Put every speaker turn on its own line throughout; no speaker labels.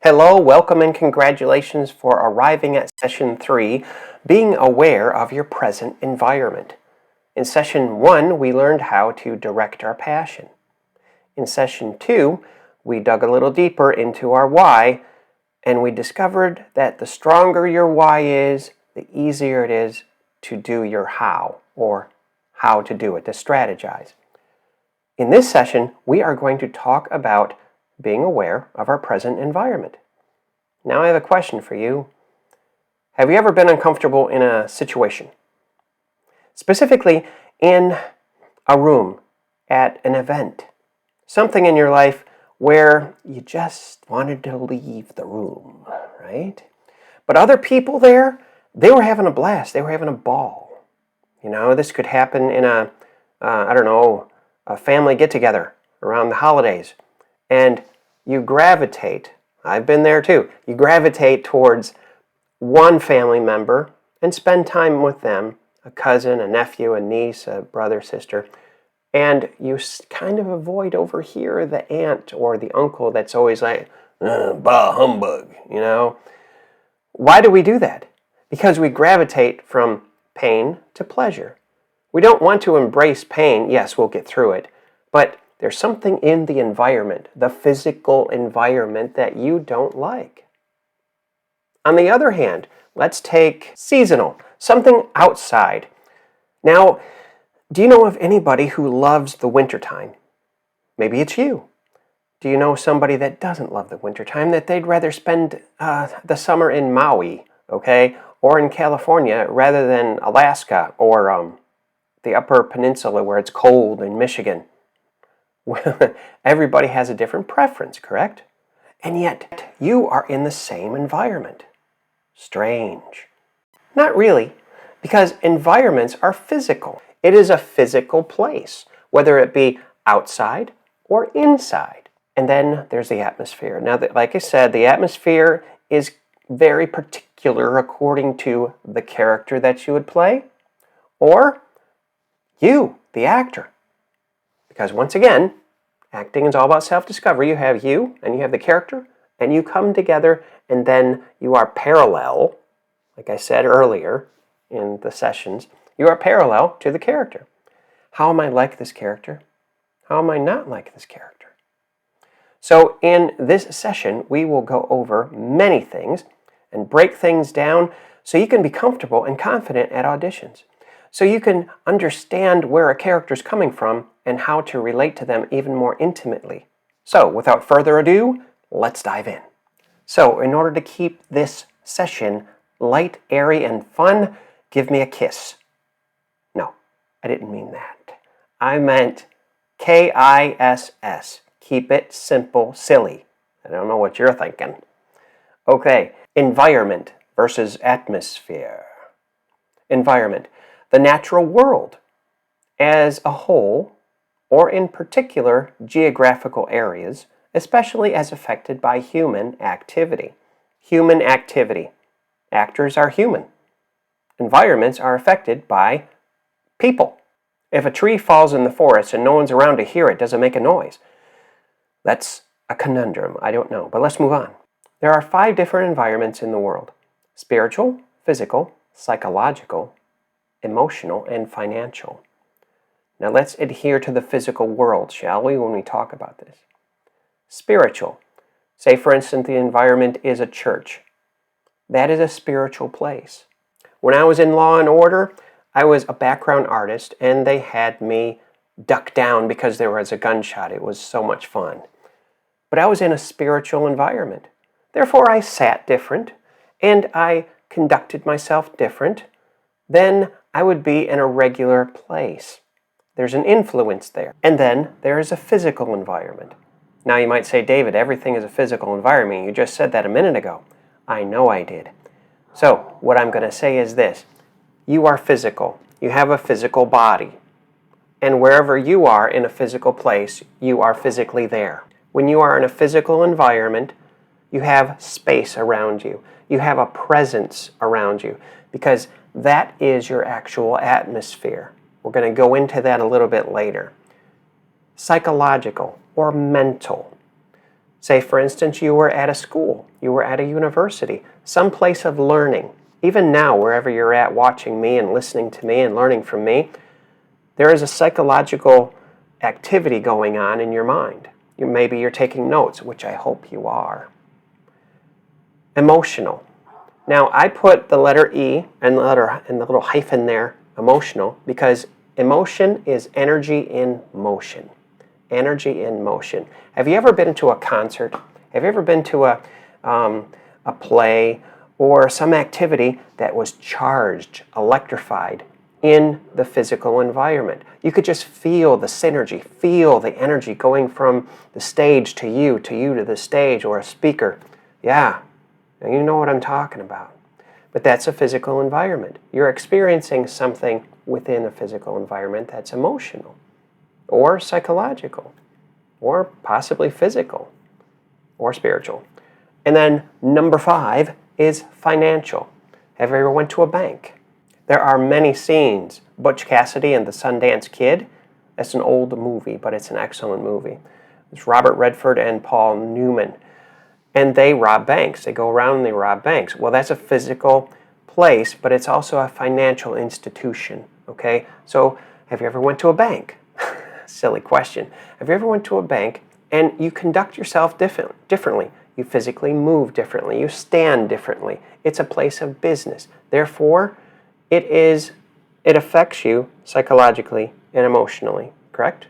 Hello, welcome, and congratulations for arriving at Session 3, being aware of your present environment. In Session 1, we learned how to direct our passion. In Session 2, we dug a little deeper into our why, and we discovered that the stronger your why is, the easier it is to do your how, or how to do it, to strategize. In this session, we are going to talk about being aware of our present environment. Now I have a question for you. Have you ever been uncomfortable in a situation? Specifically in a room, at an event, something in your life where you just wanted to leave the room, right? But other people there, they were having a blast, they were having a ball. You know, this could happen in a family get-together around the holidays, and you gravitate, I've been there too, you gravitate towards one family member and spend time with them, a cousin, a nephew, a niece, a brother, sister, and you kind of avoid over here the aunt or the uncle that's always like, bah humbug, you know? Why do we do that? Because we gravitate from pain to pleasure. We don't want to embrace pain. Yes, we'll get through it, but there's something in the environment, the physical environment, that you don't like. On the other hand, let's take seasonal, something outside. Now, do you know of anybody who loves the wintertime? Maybe it's you. Do you know somebody that doesn't love the wintertime, that they'd rather spend the summer in Maui, okay, or in California rather than Alaska or the Upper Peninsula where it's cold in Michigan? Everybody has a different preference, correct? And yet, you are in the same environment. Strange. Not really, because environments are physical. It is a physical place, whether it be outside or inside. And then there's the atmosphere. Now, like I said, the atmosphere is very particular according to the character that you would play, or you, the actor. Because once again, acting is all about self-discovery. You have you, and you have the character, and you come together, and then you are parallel, like I said earlier in the sessions, you are parallel to the character. How am I like this character? How am I not like this character? So in this session, we will go over many things and break things down so you can be comfortable and confident at auditions. So you can understand where a character is coming from and how to relate to them even more intimately. So without further ado, let's dive in. So in order to keep this session light, airy, and fun, give me a kiss. No, I didn't mean that. I meant K-I-S-S. Keep it simple, silly. I don't know what you're thinking. Okay, environment versus atmosphere. Environment. The natural world as a whole, or in particular geographical areas, especially as affected by human activity. Human activity. Actors are human. Environments are affected by people. If a tree falls in the forest and no one's around to hear it, does it make a noise? That's a conundrum. I don't know, but let's move on. There are 5 different environments in the world: spiritual, physical, psychological, emotional, and financial. Now let's adhere to the physical world, shall we, when we talk about this? Spiritual. Say, for instance, the environment is a church. That is a spiritual place. When I was in Law and Order, I was a background artist, and they had me duck down because there was a gunshot. It was so much fun. But I was in a spiritual environment. Therefore, I sat different, and I conducted myself different than I would be in a regular place. There's an influence there. And then there is a physical environment. Now you might say, David, everything is a physical environment. You just said that a minute ago. I know I did. So what I'm going to say is this. You are physical. You have a physical body. And wherever you are in a physical place, you are physically there. When you are in a physical environment, you have space around you. You have a presence around you, because that is your actual atmosphere. We're going to go into that a little bit later. Psychological or mental. Say, for instance, you were at a school, you were at a university, some place of learning. Even now, wherever you're at watching me and listening to me and learning from me, there is a psychological activity going on in your mind. Maybe you're taking notes, which I hope you are. Emotional. Now, I put the letter E and the little hyphen there, emotional, because emotion is energy in motion. Energy in motion. Have you ever been to a concert? Have you ever been to a play or some activity that was charged, electrified in the physical environment? You could just feel the synergy, feel the energy going from the stage to you to the stage, or a speaker. Yeah, you know what I'm talking about. But that's a physical environment. You're experiencing something within a physical environment that's emotional, or psychological, or possibly physical, or spiritual. And then number 5 is financial. Have you ever went to a bank? There are many scenes. Butch Cassidy and the Sundance Kid. That's an old movie, but it's an excellent movie. It's Robert Redford and Paul Newman. And they rob banks. They go around and they rob banks. Well, that's a physical place, but it's also a financial institution. Okay? So, have you ever went to a bank? Silly question. Have you ever went to a bank and you conduct yourself differently? You physically move differently. You stand differently. It's a place of business. Therefore, it affects you psychologically and emotionally, correct?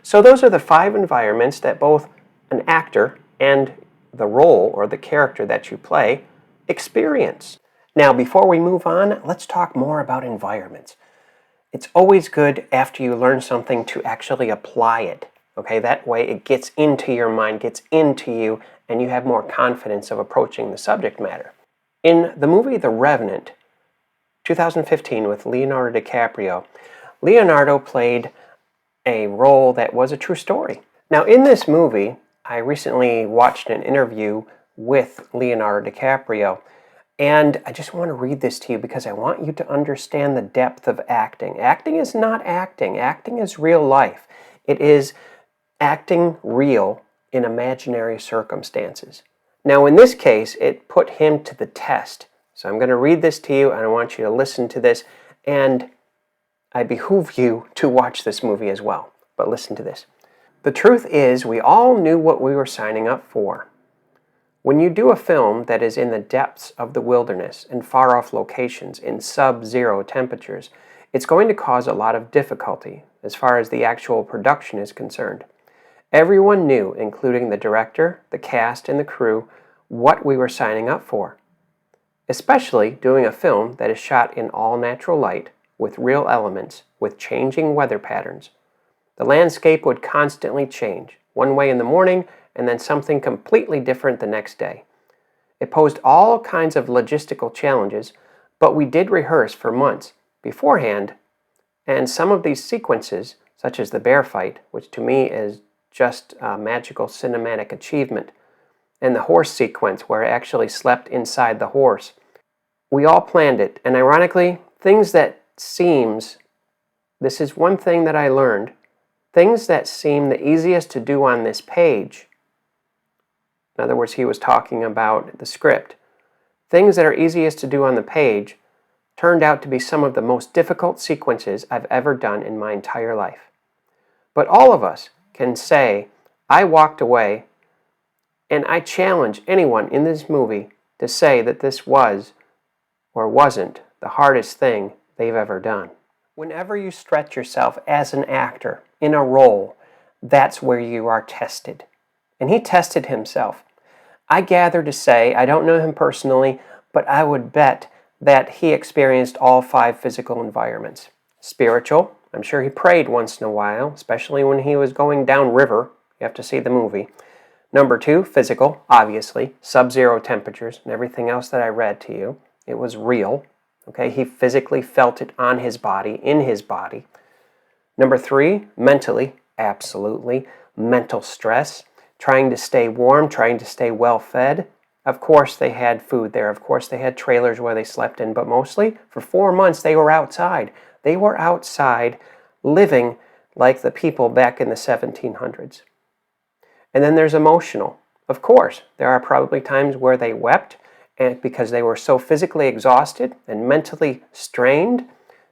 So those are the 5 environments that both an actor and the role or the character that you play experience. Now, before we move on, let's talk more about environments. It's always good after you learn something to actually apply it. Okay, that way it gets into your mind, gets into you, and you have more confidence of approaching the subject matter. In the movie The Revenant, 2015 with Leonardo DiCaprio, Leonardo played a role that was a true story. Now, in this movie, I recently watched an interview with Leonardo DiCaprio, and I just want to read this to you because I want you to understand the depth of acting. Acting is not acting. Acting is real life. It is acting real in imaginary circumstances. Now, in this case, it put him to the test. So I'm going to read this to you, and I want you to listen to this, and I behoove you to watch this movie as well. But listen to this. The truth is, we all knew what we were signing up for. When you do a film that is in the depths of the wilderness and far-off locations in sub-zero temperatures, it's going to cause a lot of difficulty as far as the actual production is concerned. Everyone knew, including the director, the cast, and the crew, what we were signing up for. Especially doing a film that is shot in all natural light, with real elements, with changing weather patterns. The landscape would constantly change, one way in the morning, and then something completely different the next day. It posed all kinds of logistical challenges, but we did rehearse for months beforehand, and some of these sequences, such as the bear fight, which to me is just a magical cinematic achievement, and the horse sequence where I actually slept inside the horse, we all planned it, and ironically, this is one thing that I learned, things that seem the easiest to do on this page, in other words, he was talking about the script, things that are easiest to do on the page turned out to be some of the most difficult sequences I've ever done in my entire life. But all of us can say, I walked away, and I challenge anyone in this movie to say that this was or wasn't the hardest thing they've ever done. Whenever you stretch yourself as an actor in a role, that's where you are tested. And he tested himself. I gather to say, I don't know him personally, but I would bet that he experienced all 5 physical environments. Spiritual, I'm sure he prayed once in a while, especially when he was going downriver. You have to see the movie. Number 2, physical, obviously, sub-zero temperatures and everything else that I read to you. It was real. Okay, he physically felt it on his body, in his body. Number 3, mentally, absolutely. Mental stress, trying to stay warm, trying to stay well fed. Of course they had food there. Of course they had trailers where they slept in, but mostly for 4 months they were outside. They were outside living like the people back in the 1700s. And then there's emotional. Of course, there are probably times where they wept and because they were so physically exhausted and mentally strained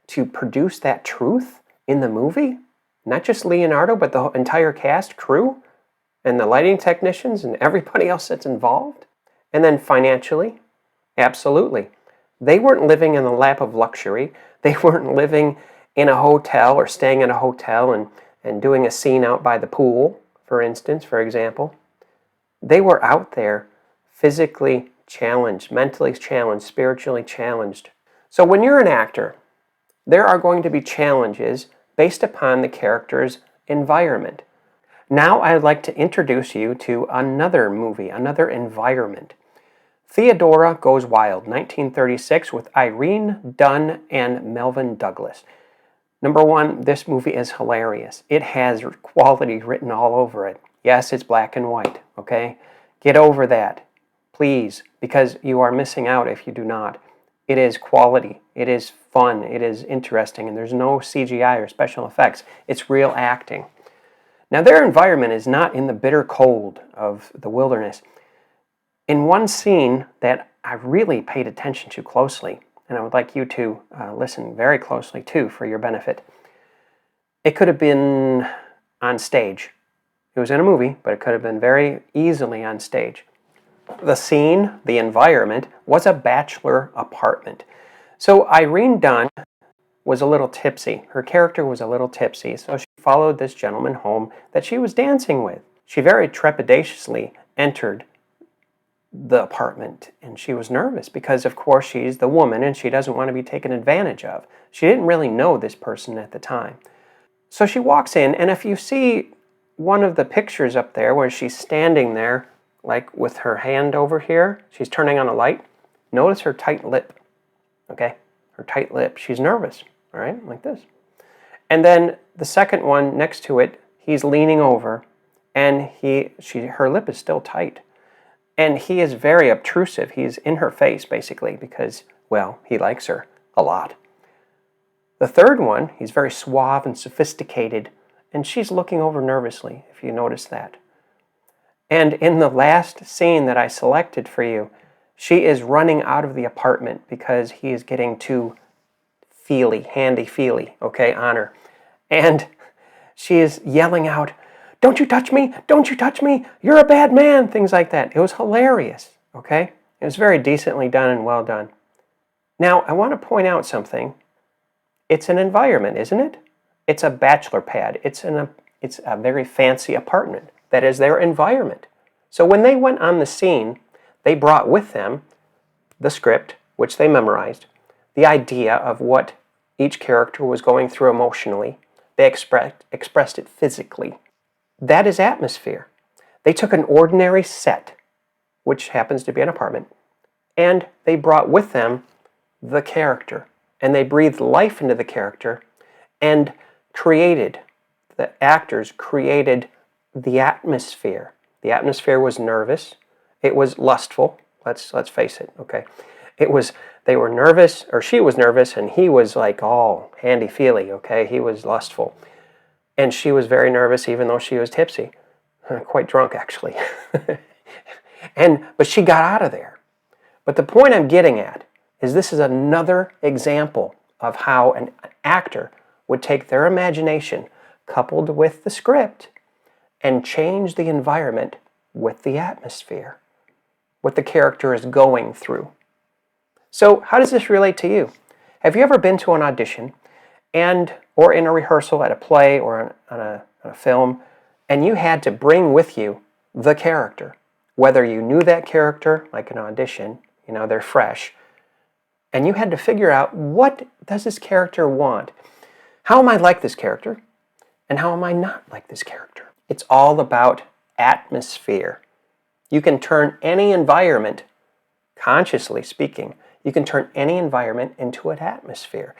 to produce that truth in the movie. Not just Leonardo, but the entire cast, crew, and the lighting technicians and everybody else that's involved. And then financially, absolutely. They weren't living in the lap of luxury. They weren't living in a hotel or staying in a hotel and doing a scene out by the pool, for instance, for example. They were out there physically challenged, mentally challenged, spiritually challenged. So when you're an actor, there are going to be challenges based upon the character's environment. Now I'd like to introduce you to another movie, another environment. Theodora Goes Wild, 1936, with Irene Dunne and Melvyn Douglas. Number one, this movie is hilarious. It has quality written all over it. Yes, it's black and white, okay? Get over that, please, because you are missing out if you do not. It is quality, it is fun, it is interesting, and there's no CGI or special effects. It's real acting. Now, their environment is not in the bitter cold of the wilderness. In one scene that I really paid attention to closely, and I would like you to listen very closely too for your benefit, it could have been on stage. It was in a movie, but it could have been very easily on stage. The scene, the environment, was a bachelor apartment. So Irene Dunne was a little tipsy. Her character was a little tipsy, so she followed this gentleman home that she was dancing with. She very trepidatiously entered the apartment, and she was nervous because, of course, she's the woman and she doesn't want to be taken advantage of. She didn't really know this person at the time. So she walks in, and if you see one of the pictures up there where she's standing there, like with her hand over here, she's turning on a light, notice her tight lip, okay? Her tight lip. She's nervous, all right, like this. And then the second one next to it, he's leaning over, and her lip is still tight. And he is very obtrusive. He's in her face, basically, because, well, he likes her a lot. The third one, he's very suave and sophisticated, and she's looking over nervously, if you notice that. And in the last scene that I selected for you, she is running out of the apartment because he is getting too handy-feely, okay, on her. And she is yelling out, "Don't you touch me! Don't you touch me! You're a bad man!" Things like that. It was hilarious, okay? It was very decently done and well done. Now, I want to point out something. It's an environment, isn't it? It's a bachelor pad. It's a very fancy apartment. That is their environment. So when they went on the scene, they brought with them the script, which they memorized, the idea of what each character was going through emotionally. They expressed it physically. That is atmosphere. They took an ordinary set, which happens to be an apartment, and they brought with them the character, and they breathed life into the character and the actors created the atmosphere. The atmosphere was nervous. It was lustful. Let's face it, okay? They were nervous, or she was nervous, and he was like all handy-feely, okay? He was lustful. And she was very nervous even though she was tipsy. Quite drunk, actually. But she got out of there. But the point I'm getting at is this is another example of how an actor would take their imagination coupled with the script and change the environment with the atmosphere, what the character is going through. So how does this relate to you? Have you ever been to an audition or in a rehearsal at a play or on a film, and you had to bring with you the character, whether you knew that character, like an audition, they're fresh, and you had to figure out, what does this character want? How am I like this character? And how am I not like this character? It's all about atmosphere. You can turn any environment, consciously speaking, you can turn any environment into an atmosphere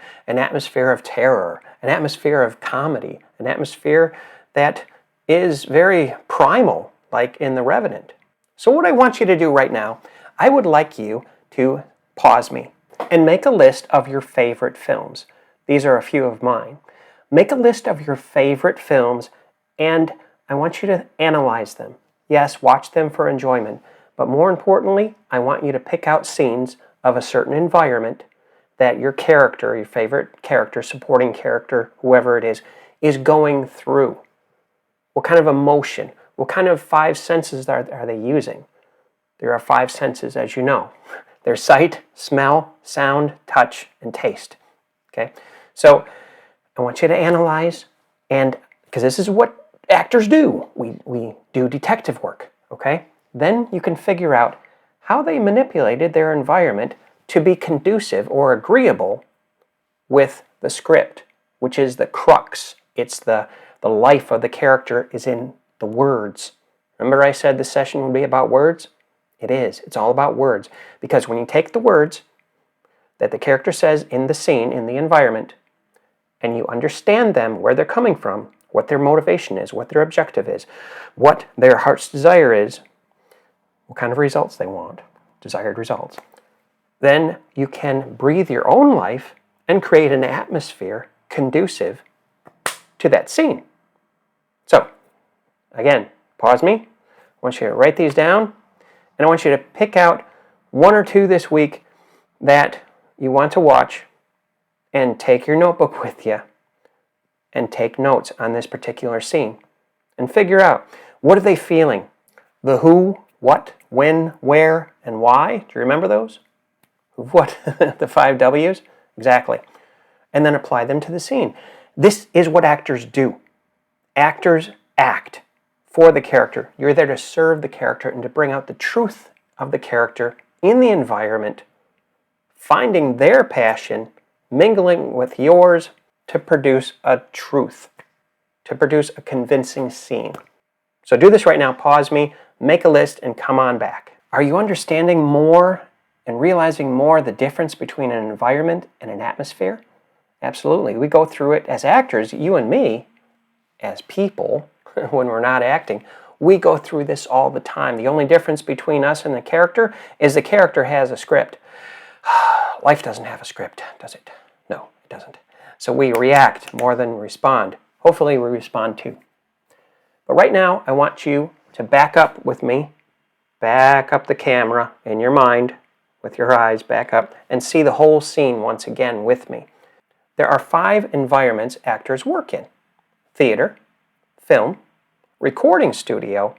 of terror, an atmosphere of comedy, an atmosphere that is very primal, like in The Revenant. So what I want you to do right now, I would like you to pause me and make a list of your favorite films. These are a few of mine. Make a list of your favorite films, and I want you to analyze them. Yes, watch them for enjoyment. But more importantly, I want you to pick out scenes of a certain environment that your character, your favorite character, supporting character, whoever it is going through. What kind of emotion? What kind of five senses are they using? There are five senses, as you know. There's sight, smell, sound, touch, and taste. Okay? So I want you to analyze, and because this is what actors do. We do detective work, okay? Then you can figure out how they manipulated their environment to be conducive or agreeable with the script, which is the crux. It's the life of the character is in the words. Remember I said this session would be about words? It is. It's all about words. Because when you take the words that the character says in the scene, in the environment, and you understand them, where they're coming from, what their motivation is, what their objective is, what their heart's desire is, what kind of results they want, desired results, then you can breathe your own life and create an atmosphere conducive to that scene. So, again, pause me. I want you to write these down, and I want you to pick out one or two this week that you want to watch, and take your notebook with you and take notes on this particular scene and figure out, what are they feeling? The who, what, when, where, and why. Do you remember those? What? The 5 W's? Exactly. And then apply them to the scene. This is what actors do. Actors act for the character. You're there to serve the character and to bring out the truth of the character in the environment, finding their passion, mingling with yours to produce a truth, to produce a convincing scene. So do this right now. Pause me, make a list, and come on back. Are you understanding more and realizing more the difference between an environment and an atmosphere? Absolutely. We go through it as actors, you and me, as people, when we're not acting, we go through this all the time. The only difference between us and the character is the character has a script. Life doesn't have a script, does it? No, it doesn't. So we react more than respond. Hopefully we respond too. But right now, I want you to back up with me, back up the camera in your mind, with your eyes, back up, and see the whole scene once again with me. There are 5 environments actors work in: theater, film, recording studio,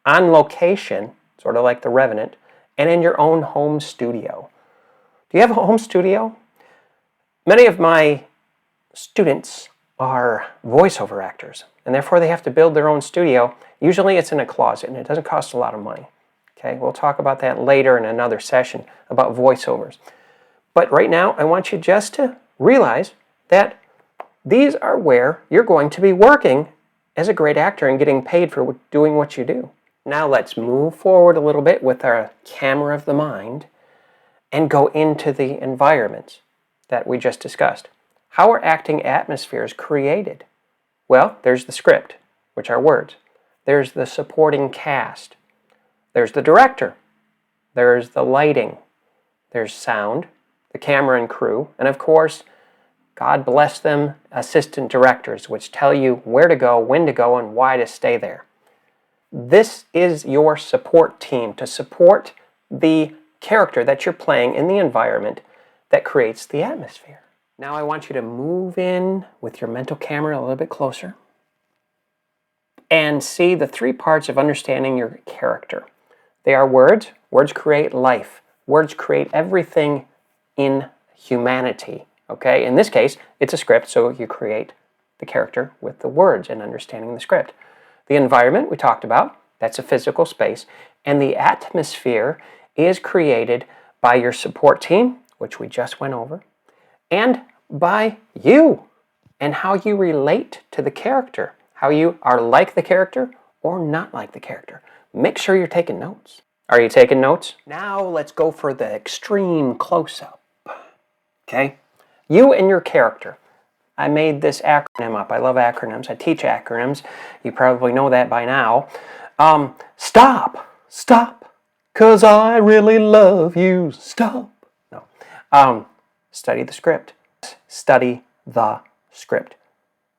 on location, sort of like The Revenant, and in your own home studio. Do you have a home studio? Many of my students are voiceover actors, and therefore they have to build their own studio. Usually it's in a closet, and it doesn't cost a lot of money. Okay, we'll talk about that later in another session about voiceovers. But right now, I want you just to realize that these are where you're going to be working as a great actor and getting paid for doing what you do. Now let's move forward a little bit with our camera of the mind and go into the environments that we just discussed. How are acting atmospheres created? Well, there's the script, which are words. There's the supporting cast. There's the director. There's the lighting. There's sound, the camera and crew, and of course, God bless them, assistant directors, which tell you where to go, when to go, and why to stay there. This is your support team to support the character that you're playing in the environment that creates the atmosphere. Now I want you to move in with your mental camera a little bit closer and see the 3 parts of understanding your character. They are words. Words create life. Words create everything in humanity. Okay, in this case, it's a script, so you create the character with the words and understanding the script. The environment we talked about, that's a physical space, and the atmosphere is created by your support team, which we just went over, and by you and how you relate to the character, how you are like the character or not like the character. Make sure you're taking notes. Are you taking notes? Now let's go for the extreme close-up. Okay? You and your character. I made this acronym up. I love acronyms. I teach acronyms. You probably know that by now. Stop. Stop. 'Cause I really love you. Stop. No. Study the script. Study the script.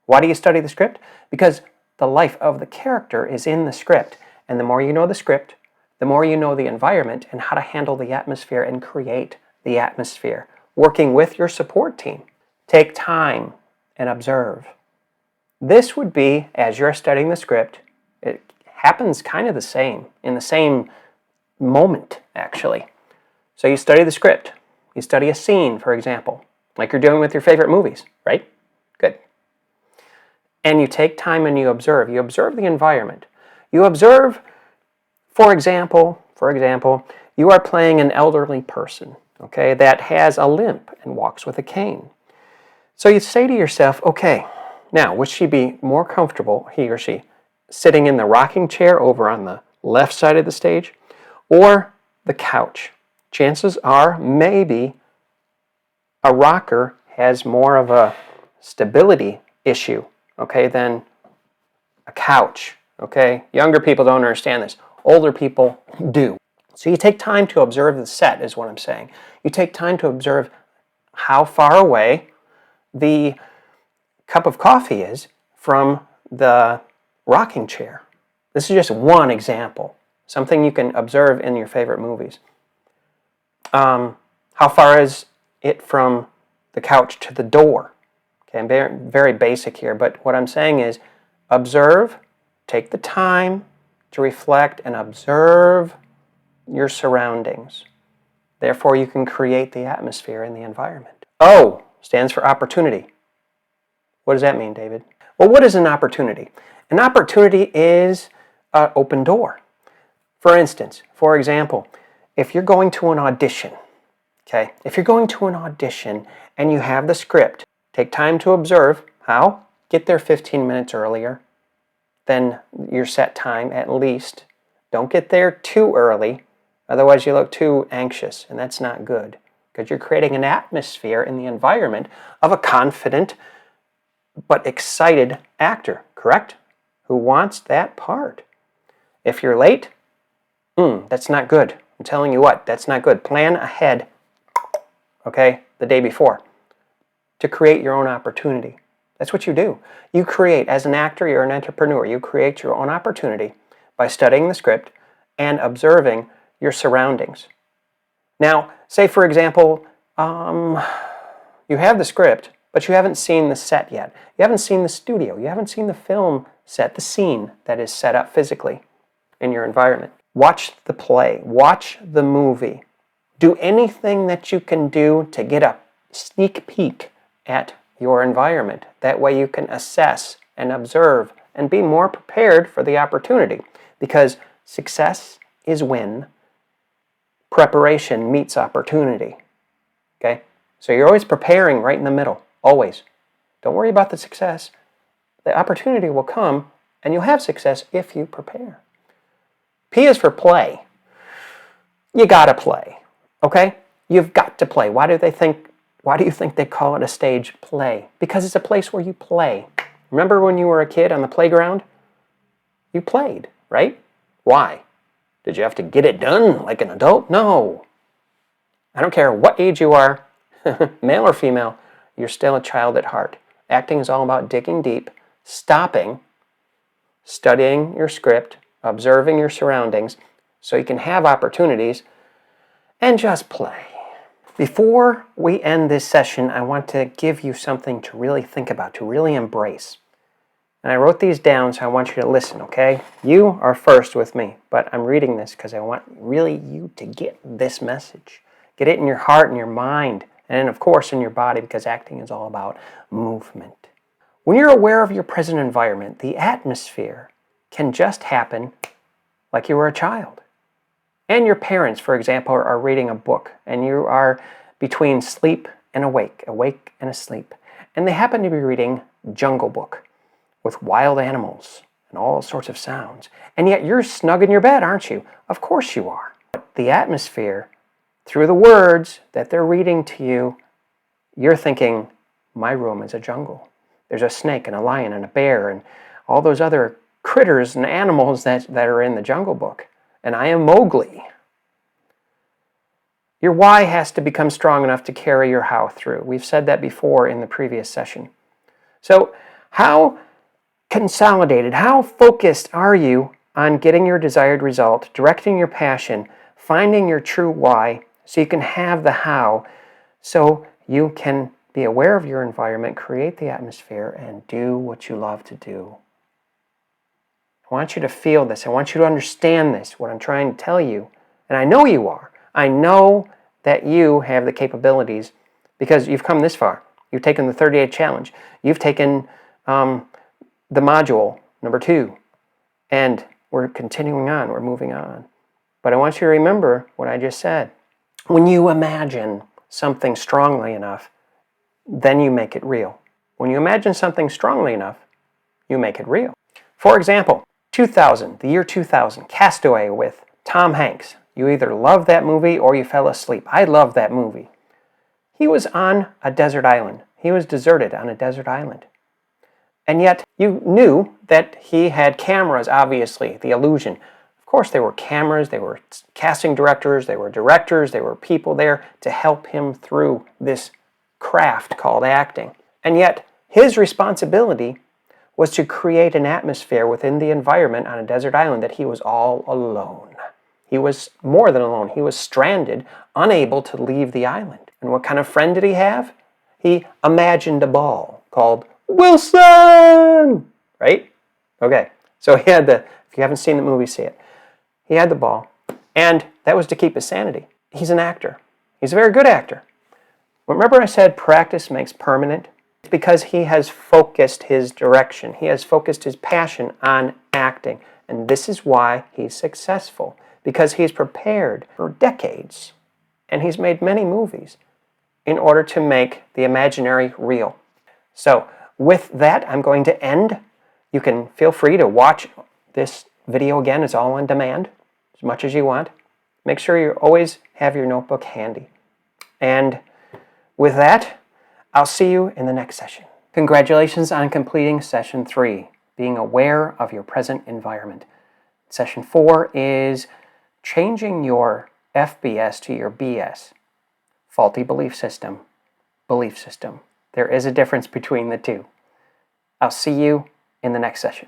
Why do you study the script? Because the life of the character is in the script. And the more you know the script, the more you know the environment and how to handle the atmosphere and create the atmosphere, working with your support team. Take time and observe. This would be, as you're studying the script, it happens kind of the same, in the same moment, actually. So you study the script. You study a scene, for example, like you're doing with your favorite movies, right? Good. And you take time and you observe. You observe the environment. You observe, for example, you are playing an elderly person, okay, that has a limp and walks with a cane. So you say to yourself, okay, now, would she be more comfortable, he or she, sitting in the rocking chair over on the left side of the stage or the couch? Chances are maybe a rocker has more of a stability issue, okay, than a couch, okay? Younger people don't understand this. Older people do. So you take time to observe the set, is what I'm saying. You take time to observe how far away the cup of coffee is from the rocking chair. This is just one example, something you can observe in your favorite movies. How far is it from the couch to the door? Okay, I'm very, very basic here, but what I'm saying is observe, take the time to reflect and observe your surroundings. Therefore, you can create the atmosphere and the environment. O stands for opportunity. What does that mean, David? Well, what is an opportunity? An opportunity is an open door. For instance, for example, if you're going to an audition, okay, if you're going to an audition and you have the script, take time to observe how. Get there 15 minutes earlier than your set time at least. Don't get there too early, otherwise you look too anxious, and that's not good because you're creating an atmosphere in the environment of a confident but excited actor, correct? Who wants that part. If you're late, that's not good. I'm telling you what, that's not good. Plan ahead, okay, the day before to create your own opportunity. That's what you do. You create, as an actor, you're an entrepreneur. You create your own opportunity by studying the script and observing your surroundings. Now, say for example, you have the script, but you haven't seen the set yet. You haven't seen the studio. You haven't seen the film set, the scene that is set up physically in your environment. Watch the play. Watch the movie. Do anything that you can do to get a sneak peek at your environment. That way you can assess and observe and be more prepared for the opportunity. Because success is when preparation meets opportunity. Okay? So you're always preparing right in the middle. Always. Don't worry about the success. The opportunity will come and you'll have success if you prepare. P is for play. You gotta play. Okay? You've got to play. Why do you think they call it a stage play? Because it's a place where you play. Remember when you were a kid on the playground? You played, right? Why? Did you have to get it done like an adult? No. I don't care what age you are, male or female, you're still a child at heart. Acting is all about digging deep, stopping, studying your script, observing your surroundings, so you can have opportunities and just play. Before we end this session, I want to give you something to really think about, to really embrace. And I wrote these down, so I want you to listen, okay? You are first with me, but I'm reading this because I want really you to get this message. Get it in your heart and your mind, and of course in your body, because acting is all about movement. When you're aware of your present environment, the atmosphere can just happen like you were a child. And your parents, for example, are reading a book, and you are between sleep and awake and asleep. And they happen to be reading Jungle Book with wild animals and all sorts of sounds. And yet you're snug in your bed, aren't you? Of course you are. But the atmosphere, through the words that they're reading to you, you're thinking, my room is a jungle. There's a snake and a lion and a bear and all those other critters and animals that are in the Jungle Book. And I am Mowgli. Your why has to become strong enough to carry your how through. We've said that before in the previous session. So how consolidated, how focused are you on getting your desired result, directing your passion, finding your true why, so you can have the how, so you can be aware of your environment, create the atmosphere, and do what you love to do. I want you to feel this. I want you to understand this, what I'm trying to tell you. And I know you are. I know that you have the capabilities because you've come this far. You've taken the 30-day challenge. You've taken the module number 2. And we're continuing on. We're moving on. But I want you to remember what I just said. When you imagine something strongly enough, then you make it real. When you imagine something strongly enough, you make it real. For example, 2000, the year 2000, Castaway with Tom Hanks. You either loved that movie or you fell asleep. I love that movie. He was on a desert island. He was deserted on a desert island. And yet you knew that he had cameras, obviously, the illusion. Of course, there were cameras, there were casting directors, there were people there to help him through this craft called acting. And yet his responsibility was to create an atmosphere within the environment on a desert island that he was all alone. He was more than alone. He was stranded, unable to leave the island. And what kind of friend did he have? He imagined a ball called Wilson, right? Okay, so he had if you haven't seen the movie, see it. He had the ball, and that was to keep his sanity. He's an actor. He's a very good actor. Remember I said practice makes permanent? It's because he has focused his direction. He has focused his passion on acting. And this is why he's successful. Because he's prepared for decades. And he's made many movies in order to make the imaginary real. So with that, I'm going to end. You can feel free to watch this video again. It's all on demand, as much as you want. Make sure you always have your notebook handy. And with that, I'll see you in the next session. Congratulations on completing session 3, being aware of your present environment. Session 4 is changing your FBS to your BS, faulty belief system. There is a difference between the two. I'll see you in the next session.